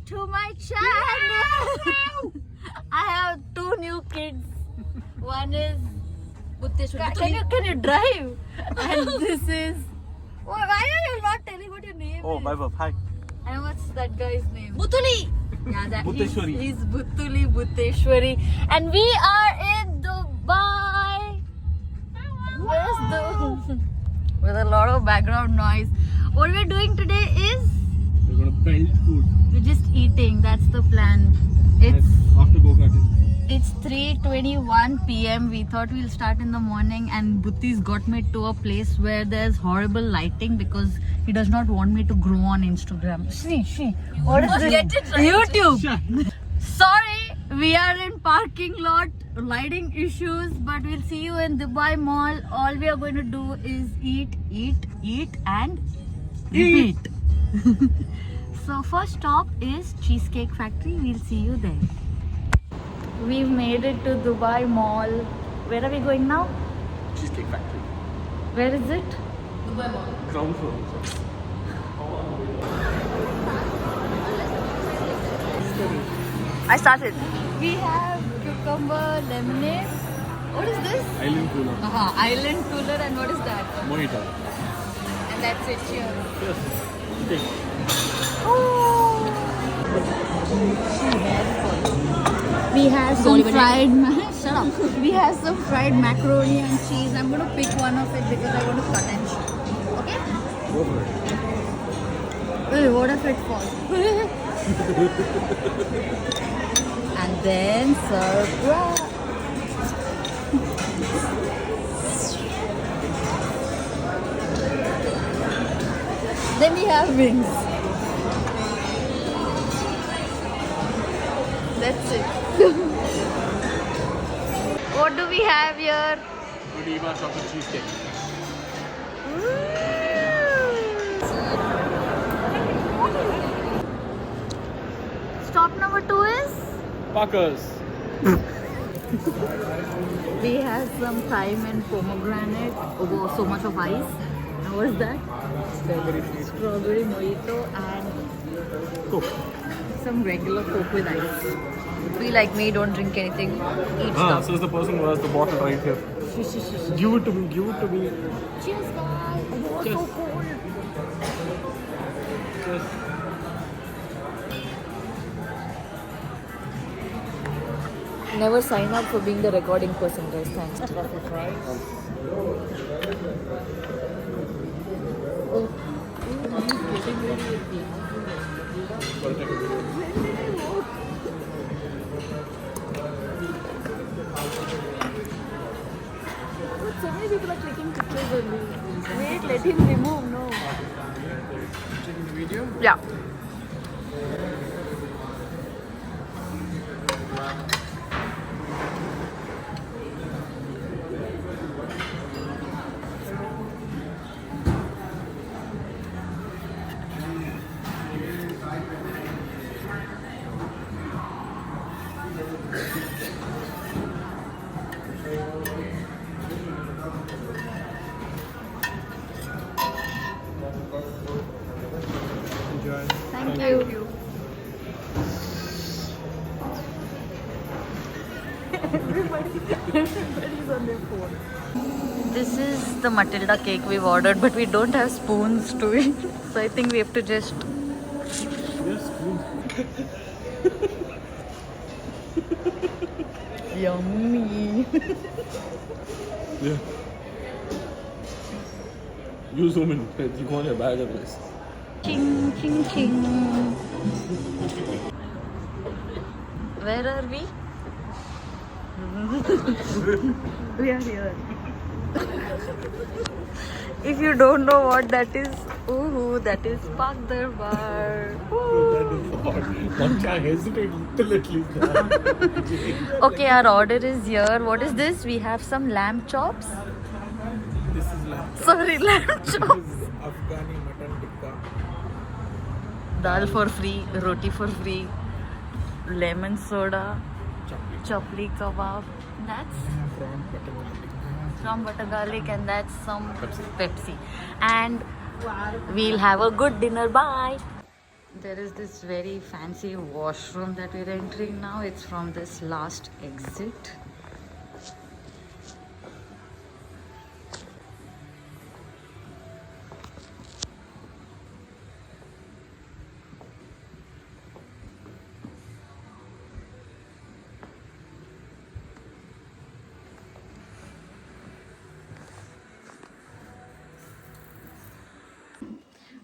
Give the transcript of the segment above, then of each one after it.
to my channel. I have 2 new kids. One is can you drive? And this is why are you not telling what your name is? Bye. Hi. And what's that guy's name? Butuli. Yeah, that Bhutteshwari. He's Butuli Bhutteshwari. And we are in Dubai. Where's the with a lot of background noise. What we're doing today is We're gonna build food. we're just eating. That's the plan. It's After go-karting. It's 3:21 p.m. We thought we'll start in the morning, and Bhutti's got me to a place where there's horrible lighting because he does not want me to grow on Instagram. See, what is this? Get it right. YouTube. Sorry, we are in parking lot, lighting issues, but we'll see you in Dubai Mall. All we are going to do is eat, and repeat. So first stop is Cheesecake Factory. We'll see you there. We've made it to Dubai Mall. Where are we going now? Cheesecake Factory. Where is it? Dubai Mall. Ground floor. I started. We have cucumber lemonade. What is this? Island cooler. Island cooler, and what is that? Mojito. And that's it. Cheers. Yes. Okay. We have some fried shut up. We have some fried macaroni and cheese. I'm gonna pick one of it because I want to cut and chew. Okay? Go for it. Hey, what if it falls? And then surprise. Then we have wings. That's it. What do we have here? Godiva chocolate cheesecake. Stop number 2 is? Parkers. We have some thyme and pomegranate. Oh, so much of ice. And what is that? Strawberry sweet. Strawberry mojito and Coke. some regular Coke with ice. We like me don't drink anything. Eat stuff. So is the person who has the bottle right here. Give it to me. Give it to me. Cheers, guys. Oh, so Cheers. cold. Yes. Never sign up for being the recording person, guys. Thanks. Truffle fries. Gotta take a video. So many people are clicking pictures of me. Wait, let him remove. No. Taking the video. Yeah. Enjoy. Thank you. Everybody's on their phone. This is the Matilda cake we've ordered, but we don't have spoons to it. So I think we have to just. Yes, spoon. Yummy. Yeah. You zoom in. You want a bag of this. Ching, ching, ching. Where are we? We are here. If you don't know what that is, ooh, that is Pak Darbar. That is hard. One can hesitate till at least. Okay, our order is here. What is this? We have some lamb chops. This is lamb. Sorry, lamb chops. Afghani mutton tikka. Dal for free, roti for free, lemon soda, chapli kebab. That's from butter garlic, and that's some Pepsi. And we'll have a good dinner. Bye. There is this very fancy washroom that we're entering now. It's from this last exit.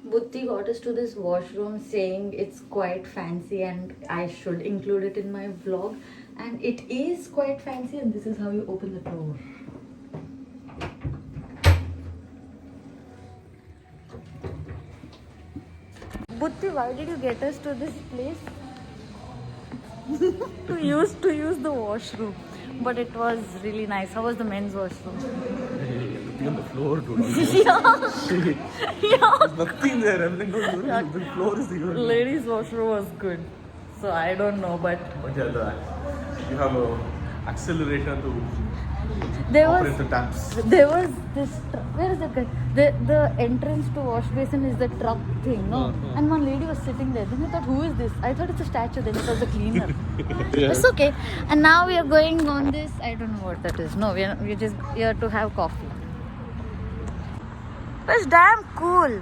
Buddhi got us to this washroom saying it's quite fancy and I should include it in my vlog. And it is quite fancy, and this is how you open the door. Buddhi, why did you get us to this place? to use the washroom. But it was really nice. How was the men's washroom? Be on the floor, dude. Yeah. There's nothing there. I'm like, no, the floor is even. Ladies' washroom was good. So I don't know, but But yeah, you have a acceleration to there operate the taps. was this. Where is that guy? The entrance to wash basin is the truck thing, no? And one lady was sitting there. Then I thought, who is this? I thought it's a statue. Then it was a cleaner. It's okay. And now we are going on this. I don't know what that is. No, we're just here to have coffee. It's damn cool.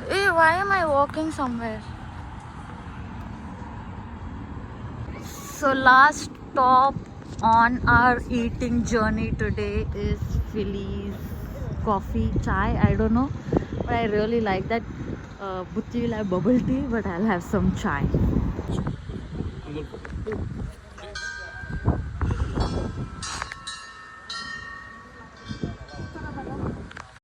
Hey, why am I walking somewhere? So last stop on our eating journey today is Philly's coffee, chai, I don't know. But I really like that. Butti will have bubble tea, but I'll have some chai.